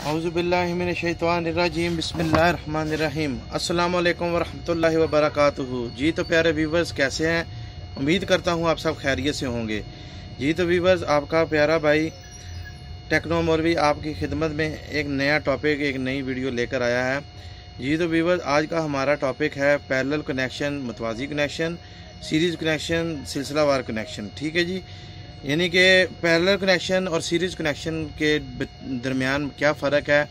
औज़ुबिल्लाहिमिनश्शैतानिर्रजीम बिस्मिल्लाहिर्रहमानिर्रहीम। अस्सलामु अलैकुम वरहमतुल्लाहि वबरकातुहू। जी तो प्यारे व्यूवर्स, कैसे हैं? उम्मीद करता हूँ आप सब खैरियत से होंगे। जी तो व्यूवर्स, आपका प्यारा भाई टेक्नो मौलवी आपकी खिदमत में एक नया टॉपिक, एक नई वीडियो लेकर आया है। जी तो व्यूवर्स, आज का हमारा टॉपिक है पैरेलल कनेक्शन, मुतवाज़ी कनेक्शन, सीरीज़ कनेक्शन, सिलसिलावार कनेक्शन। ठीक है जी, यानी कि पैरेलल कनेक्शन और सीरीज़ कनेक्शन के दरमियान क्या फ़र्क है,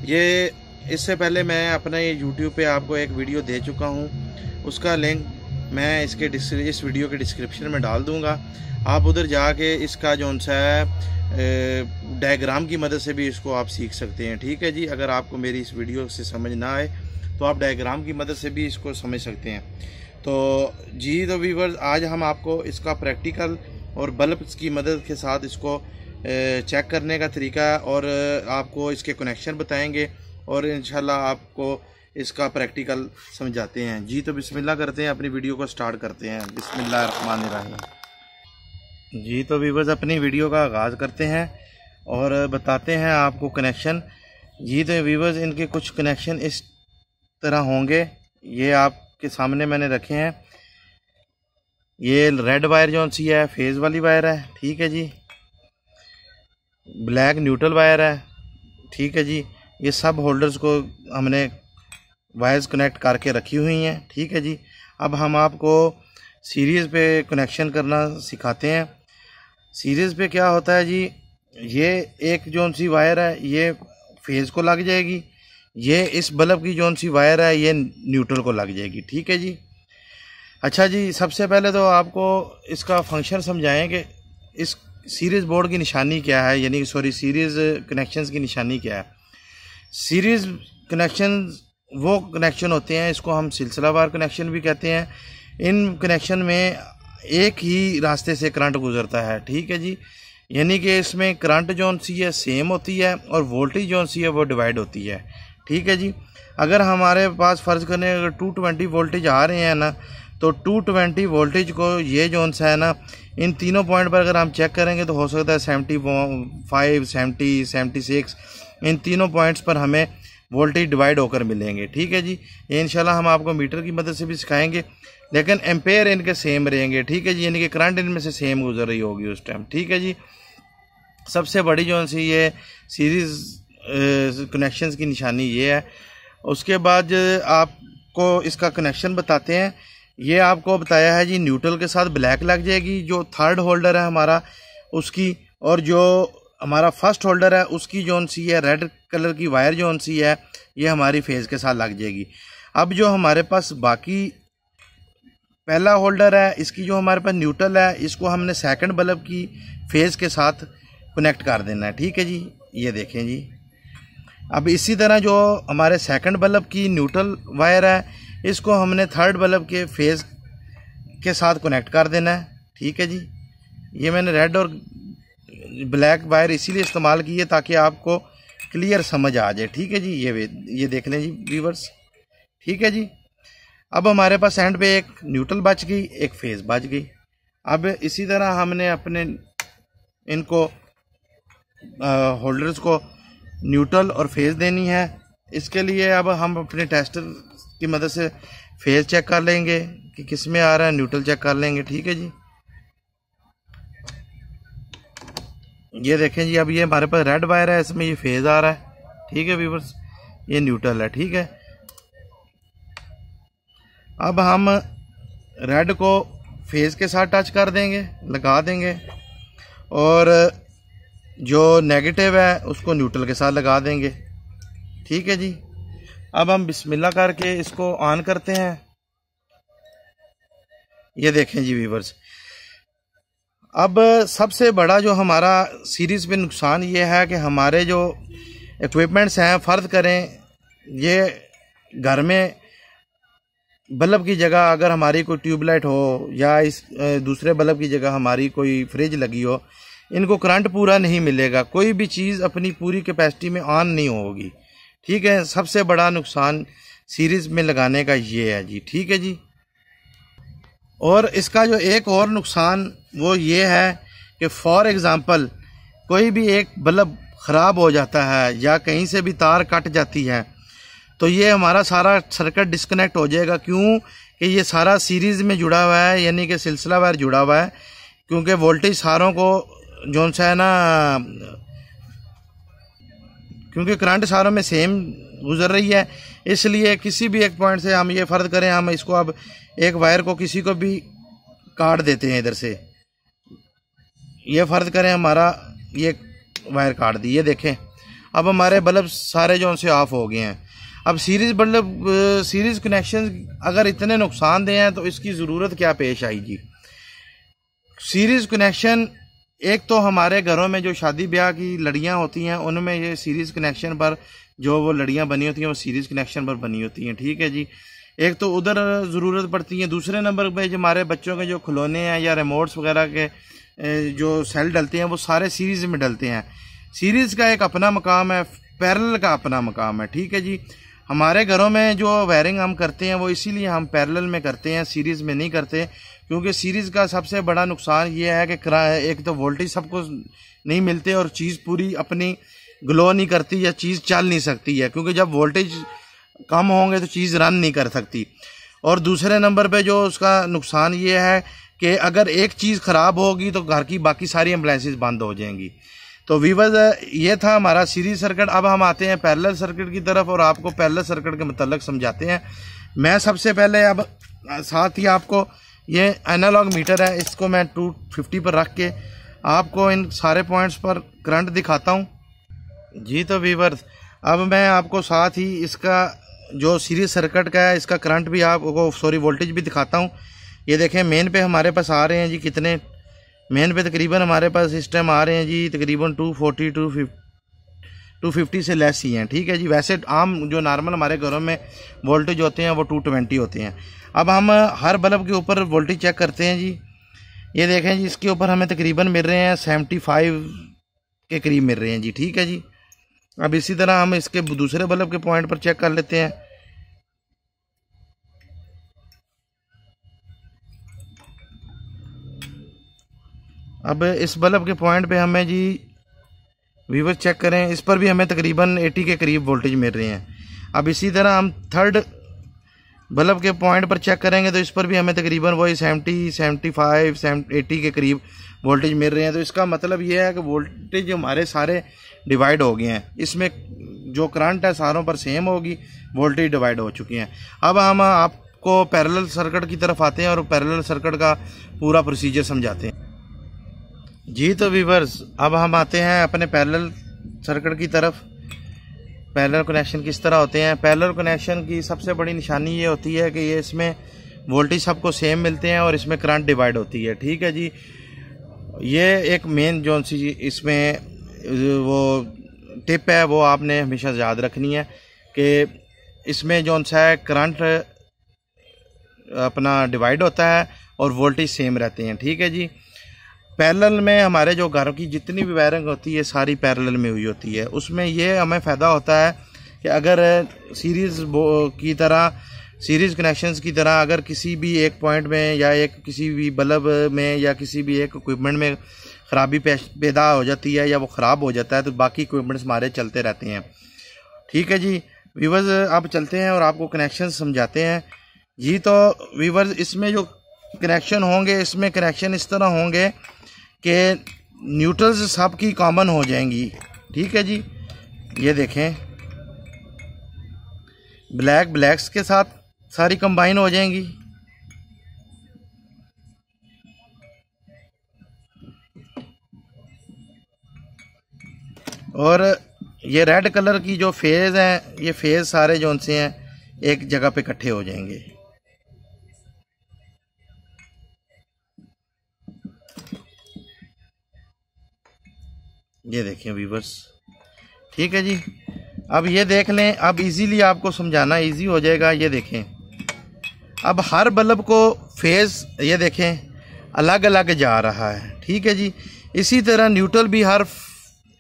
ये इससे पहले मैं अपने YouTube पे आपको एक वीडियो दे चुका हूँ। उसका लिंक मैं इस वीडियो के डिस्क्रिप्शन में डाल दूँगा। आप उधर जाके इसका जो सा है डायग्राम की मदद से भी इसको आप सीख सकते हैं। ठीक है जी, अगर आपको मेरी इस वीडियो से समझ ना आए तो आप डायग्राम की मदद से भी इसको समझ सकते हैं। तो जी तो व्यूअर्स, आज हम आपको इसका प्रैक्टिकल और बल्ब की मदद के साथ इसको चेक करने का तरीका और आपको इसके कनेक्शन बताएंगे और इंशाल्लाह आपको इसका प्रैक्टिकल समझाते हैं। जी तो बिस्मिल्लाह करते हैं, अपनी वीडियो को स्टार्ट करते हैं। बिस्मिल्लाहिर्रहमानिर्रहीम। जी तो व्यूअर्स, अपनी वीडियो का आगाज़ करते हैं और बताते हैं आपको कनेक्शन। जी तो व्यूअर्स, इनके कुछ कनेक्शन इस तरह होंगे, ये आपके सामने मैंने रखे हैं। ये रेड वायर जो सी है फेज़ वाली वायर है। ठीक है जी, ब्लैक न्यूट्रल वायर है। ठीक है जी, ये सब होल्डर्स को हमने वायर्स कनेक्ट करके रखी हुई हैं। ठीक है जी, अब हम आपको सीरीज़ पे कनेक्शन करना सिखाते हैं। सीरीज़ पे क्या होता है जी, ये एक जो सी वायर है ये फेज़ को लग जाएगी, ये इस बल्ब की जो सी वायर है ये न्यूट्रल को लग जाएगी। ठीक है जी। अच्छा जी, सबसे पहले तो आपको इसका फंक्शन समझाएं कि इस सीरीज़ बोर्ड की निशानी क्या है, यानी सीरीज़ कनेक्शंस की निशानी क्या है। सीरीज़ कनेक्शन वो कनेक्शन होते हैं, इसको हम सिलसिलावार कनेक्शन भी कहते हैं। इन कनेक्शन में एक ही रास्ते से करंट गुजरता है। ठीक है जी, यानी कि इसमें करंट जो सी है सेम होती है और वोल्टेज जो सी है वो डिवाइड होती है। ठीक है जी, अगर हमारे पास फ़र्ज़ करें अगर 220 वोल्टेज आ रहे हैं ना, तो 220 वोल्टेज को ये जो सा है ना, इन तीनों पॉइंट पर अगर हम चेक करेंगे तो हो सकता है 75, 70, 76 इन तीनों पॉइंट्स पर हमें वोल्टेज डिवाइड होकर मिलेंगे। ठीक है जी, ये इंशाल्लाह हम आपको मीटर की मदद से भी सिखाएंगे, लेकिन एम्पेयर इनके सेम रहेंगे। ठीक है जी, यानी कि करंट इनमें से सेम गुजर रही होगी उस टाइम। ठीक है जी, सबसे बड़ी जो सी ये सीरीज़ कनेक्शंस की निशानी ये है। उसके बाद आपको इसका कनेक्शन बताते हैं। ये आपको बताया है जी, न्यूट्रल के साथ ब्लैक लग जाएगी जो थर्ड होल्डर है हमारा उसकी, और जो हमारा फर्स्ट होल्डर है उसकी जो सी है रेड कलर की वायर जो सी है ये हमारी फेज़ के साथ लग जाएगी। अब जो हमारे पास बाकी पहला होल्डर है, इसकी जो हमारे पास न्यूट्रल है, इसको हमने सेकंड बल्ब की फेज़ के साथ कनेक्ट कर देना है। ठीक है जी, ये देखें जी। अब इसी तरह जो हमारे सेकंड बल्ब की न्यूट्रल वायर है, इसको हमने थर्ड बल्ब के फेज़ के साथ कनेक्ट कर देना है। ठीक है जी, ये मैंने रेड और ब्लैक वायर इसीलिए इस्तेमाल की है ताकि आपको क्लियर समझ आ जाए। ठीक है जी, ये देख लें जी व्यूअर्स। ठीक है जी, अब हमारे पास एंड पे एक न्यूट्रल बच गई, एक फेज़ बच गई। अब इसी तरह हमने अपने इनको होल्डर्स को न्यूट्रल और फेज़ देनी है। इसके लिए अब हम अपने टेस्टर की मदद से फेज़ चेक कर लेंगे कि किस में आ रहा है, न्यूट्रल चेक कर लेंगे। ठीक है जी, ये देखें जी, अब ये हमारे पास रेड वायर है, इसमें ये फेज़ आ रहा है। ठीक है व्यूअर्स, ये न्यूट्रल है। ठीक है, अब हम रेड को फेज़ के साथ टच कर देंगे, लगा देंगे, और जो नेगेटिव है उसको न्यूट्रल के साथ लगा देंगे। ठीक है जी, अब हम बिस्मिल्लाह करके इसको ऑन करते हैं। ये देखें जी व्यूअर्स, अब सबसे बड़ा जो हमारा सीरीज़ पे नुकसान ये है कि हमारे जो इक्विपमेंट्स हैं, फ़र्ज़ करें ये घर में बल्ब की जगह अगर हमारी कोई ट्यूबलाइट हो या इस दूसरे बल्ब की जगह हमारी कोई फ्रिज लगी हो, इनको करंट पूरा नहीं मिलेगा, कोई भी चीज़ अपनी पूरी कैपेसिटी में ऑन नहीं होगी। ठीक है, सबसे बड़ा नुकसान सीरीज़ में लगाने का ये है जी। ठीक है जी, और इसका जो एक और नुकसान वो ये है कि फॉर एग्ज़ाम्पल कोई भी एक बल्ब ख़राब हो जाता है या कहीं से भी तार कट जाती है तो ये हमारा सारा सर्किट डिस्कनेक्ट हो जाएगा। क्यों कि ये सारा सीरीज़ में जुड़ा हुआ है, यानी कि सिलसिलावार जुड़ा हुआ है। क्योंकि वोल्टेज सारों को जो सा है ना, क्योंकि करंट सारों में सेम गुजर रही है, इसलिए किसी भी एक पॉइंट से हम ये फ़र्ज करें, हम इसको अब एक वायर को किसी को भी काट देते हैं इधर से, ये फ़र्ज करें हमारा ये वायर काट दी, ये देखें अब हमारे बल्ब सारे जो उनसे ऑफ हो गए हैं। अब सीरीज़ बल्ब सीरीज़ कनेक्शन अगर इतने नुकसानदेह हैं तो इसकी ज़रूरत क्या पेश आएगी। सीरीज़ कनेक्शन एक तो हमारे घरों में जो शादी ब्याह की लड़ियाँ होती हैं उनमें ये सीरीज़ कनेक्शन पर जो वो लड़ियाँ बनी होती हैं वो सीरीज़ कनेक्शन पर बनी होती हैं, ठीक है जी। एक तो उधर ज़रूरत पड़ती है। दूसरे नंबर पे जो हमारे बच्चों के जो खिलौने हैं या रिमोट्स वगैरह के जो सेल डलते हैं वो सारे सीरीज़ में डलते हैं। सीरीज़ का एक अपना मकाम है, पैरेलल का अपना मकाम है, ठीक है जी। हमारे घरों में जो वायरिंग हम करते हैं वो इसीलिए हम पैरेलल में करते हैं, सीरीज़ में नहीं करते। क्योंकि सीरीज़ का सबसे बड़ा नुकसान ये है कि एक तो वोल्टेज सबको नहीं मिलते और चीज़ पूरी अपनी ग्लो नहीं करती या चीज़ चल नहीं सकती है, क्योंकि जब वोल्टेज कम होंगे तो चीज़ रन नहीं कर सकती। और दूसरे नंबर पे जो उसका नुकसान ये है कि अगर एक चीज़ ख़राब होगी तो घर की बाकी सारी एम्बुलेंसेस बंद हो जाएंगी। तो वीवर्स ये था हमारा सीरीज सर्किट। अब हम आते हैं पैरेलल सर्किट की तरफ और आपको पैरेलल सर्किट के मतलब समझाते हैं। मैं सबसे पहले अब साथ ही आपको ये एनालॉग मीटर है, इसको मैं 250 पर रख के आपको इन सारे पॉइंट्स पर करंट दिखाता हूँ जी। तो वीवर्स अब मैं आपको साथ ही इसका जो सीरीज सर्किट का है इसका करंट भी आपको वोल्टेज भी दिखाता हूँ। ये देखें मेन पे हमारे पास आ रहे हैं जी, कितने मेन पे तकरीबन हमारे पास इस टाइम आ रहे हैं जी तकरीबन 240 250 से लेस ही हैं, ठीक है जी। वैसे आम जो नॉर्मल हमारे घरों में वोल्टेज होते हैं वो 220 होते हैं। अब हम हर बल्ब के ऊपर वोल्टेज चेक करते हैं जी। ये देखें जी इसके ऊपर हमें तकरीबन मिल रहे हैं 75 के करीब मिल रहे हैं जी, ठीक है जी। अब इसी तरह हम इसके दूसरे बल्ब के पॉइंट पर चेक कर लेते हैं। अब इस बल्ब के पॉइंट पे हमें जी व्यूवर चेक करें, इस पर भी हमें तकरीबन 80 के करीब वोल्टेज मिल रहे हैं। अब इसी तरह हम थर्ड बल्ब के पॉइंट पर चेक करेंगे तो इस पर भी हमें तकरीबन वही 70 75 80 के करीब वोल्टेज मिल रहे हैं। तो इसका मतलब ये है कि वोल्टेज हमारे सारे डिवाइड हो गए हैं, इसमें जो करंट है सारों पर सेम होगी, वोल्टेज डिवाइड हो चुकी हैं। अब हम आपको पैरेलल सर्किट की तरफ आते हैं और पैरेलल सर्किट का पूरा प्रोसीजर समझाते हैं जी। तो व्यूअर्स अब हम आते हैं अपने पैरेलल सर्किट की तरफ। पैरेलल कनेक्शन किस तरह होते हैं। पैरेलल कनेक्शन की सबसे बड़ी निशानी ये होती है कि ये इसमें वोल्टेज सबको सेम मिलते हैं और इसमें करंट डिवाइड होती है, ठीक है जी। ये एक मेन जो सी इसमें वो टिप है वो आपने हमेशा याद रखनी है कि इसमें जो सा है करंट अपना डिवाइड होता है और वोल्टेज सेम रहते हैं, ठीक है जी। पैरेलल में हमारे जो घरों की जितनी भी वायरिंग होती है सारी पैरेलल में हुई होती है। उसमें ये हमें फ़ायदा होता है कि अगर सीरीज़ कनेक्शंस की तरह अगर किसी भी एक पॉइंट में या किसी भी बल्ब में या किसी भी एक इक्विपमेंट में ख़राबी पैदा हो जाती है या वो ख़राब हो जाता है तो बाकी इक्विपमेंट्स हमारे चलते रहते हैं, ठीक है जी। व्यूवर्स अब चलते हैं और आपको कनेक्शन समझाते हैं जी। तो व्यूवर्स इसमें जो कनेक्शन होंगे, इसमें कनेक्शन इस तरह होंगे कि न्यूट्रल्स सब की कॉमन हो जाएंगी, ठीक है जी। ये देखें ब्लैक्स के साथ सारी कंबाइन हो जाएंगी। और ये रेड कलर की जो फेज हैं, ये फेज सारे जो उनसे हैं एक जगह पे इकट्ठे हो जाएंगे। ये देखें व्यूवर्स, ठीक है जी। अब ये देख लें, अब इजीली आपको समझाना इजी हो जाएगा। ये देखें अब हर बल्ब को फेज ये देखें अलग अलग जा रहा है, ठीक है जी। इसी तरह न्यूट्रल भी हर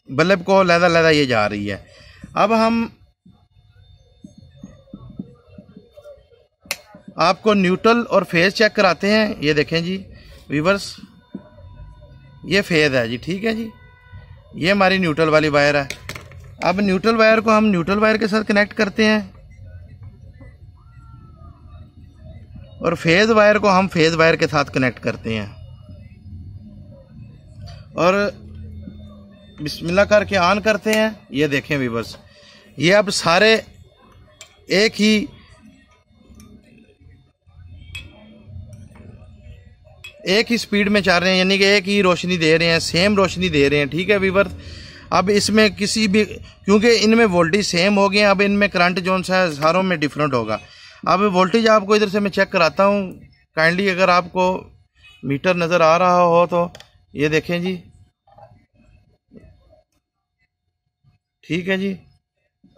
बल्ब को लहदा ये जा रही है। अब हम आपको न्यूट्रल और फेज चेक कराते हैं। ये देखें जी व्यूवर्स, ये फेज है जी, ठीक है जी। ये हमारी न्यूट्रल वाली वायर है। अब न्यूट्रल वायर को हम न्यूट्रल वायर के साथ कनेक्ट करते हैं और फेज वायर को हम फेज वायर के साथ कनेक्ट करते हैं और बिस्मिल्लाह करके ऑन करते हैं। ये देखें व्यूअर्स, ये अब सारे एक ही स्पीड में चल रहे हैं, यानी कि एक ही रोशनी दे रहे हैं, सेम रोशनी दे रहे हैं। ठीक है व्यूअर्स, अब इसमें किसी भी, क्योंकि इनमें वोल्टेज सेम हो गए, अब इनमें करंट जो सा है सारों में डिफरेंट होगा। अब वोल्टेज आपको इधर से मैं चेक कराता हूँ काइंडली, अगर आपको मीटर नज़र आ रहा हो तो ये देखें जी। ठीक है जी,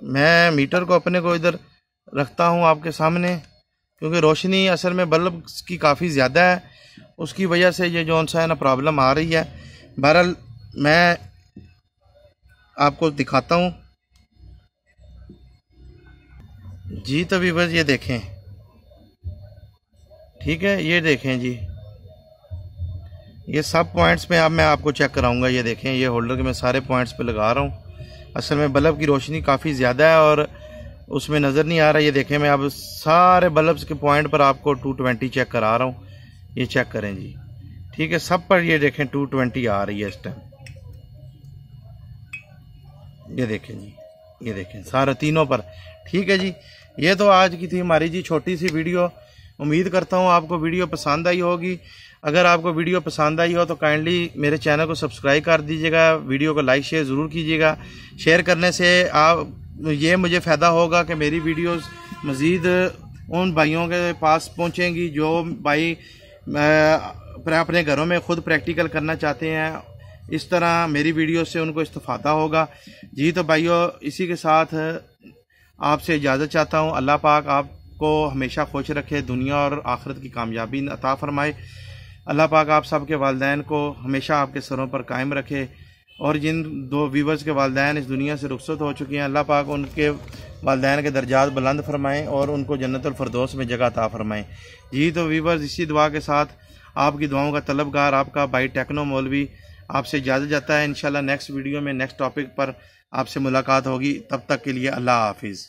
मैं मीटर को अपने को इधर रखता हूँ आपके सामने, क्योंकि रोशनी असल में बल्ब की काफ़ी ज़्यादा है, उसकी वजह से ये जो सा है ना प्रॉब्लम आ रही है। बहरहाल मैं आपको दिखाता हूँ जी। तो व्यूअर्स ये देखें, ठीक है, ये देखें जी, ये सब पॉइंट्स पे अब मैं आपको चेक कराऊंगा। ये देखें, ये होल्डर के मैं सारे पॉइंट्स पे लगा रहा हूँ। असल में बल्ब की रोशनी काफ़ी ज़्यादा है और उसमें नज़र नहीं आ रहा। ये देखें, मैं अब सारे बल्ब्स के पॉइंट पर आपको 220 चेक करा रहा हूँ। ये चेक करें जी, ठीक है, सब पर ये देखें 220 आ रही है इस टाइम। ये देखें जी, ये देखें सारे तीनों पर। ठीक है जी, ये तो आज की थी हमारी जी छोटी सी वीडियो। उम्मीद करता हूँ आपको वीडियो पसंद आई होगी। अगर आपको वीडियो पसंद आई हो तो काइंडली मेरे चैनल को सब्सक्राइब कर दीजिएगा, वीडियो को लाइक शेयर ज़रूर कीजिएगा। शेयर करने से ये मुझे फ़ायदा होगा कि मेरी वीडियोस मज़ीद उन भाइयों के पास पहुँचेंगी जो भाई अपने घरों में ख़ुद प्रैक्टिकल करना चाहते हैं। इस तरह मेरी वीडियो से उनको इस्तेफादा होगा जी। तो भाइयों, इसी के साथ आपसे इजाज़त चाहता हूँ। अल्लाह पाक आपको हमेशा खुश रखे, दुनिया और आखिरत की कामयाबी अता फरमाए। अल्लाह पाक आप सब के वालिदैन को हमेशा आपके सरों पर कायम रखे, और जिन दो व्यूवर्स के वालिदैन इस दुनिया से रुखसत हो चुके हैं, अल्लाह पाक उनके वालिदैन के दर्जात बुलंद फरमाएँ और उनको जन्नतुल फिरदौस में जगह अता फरमाएँ जी। तो व्यूवर्स, इसी दुआ के साथ आपकी दुआओं का तलबगार आपका भाई टेक्नो मौलवी आपसे इजाज़त जाता है। इंशाल्लाह नेक्स्ट वीडियो में नेक्स्ट टॉपिक पर आपसे मुलाकात होगी। तब तक के लिए अल्लाह हाफिज़।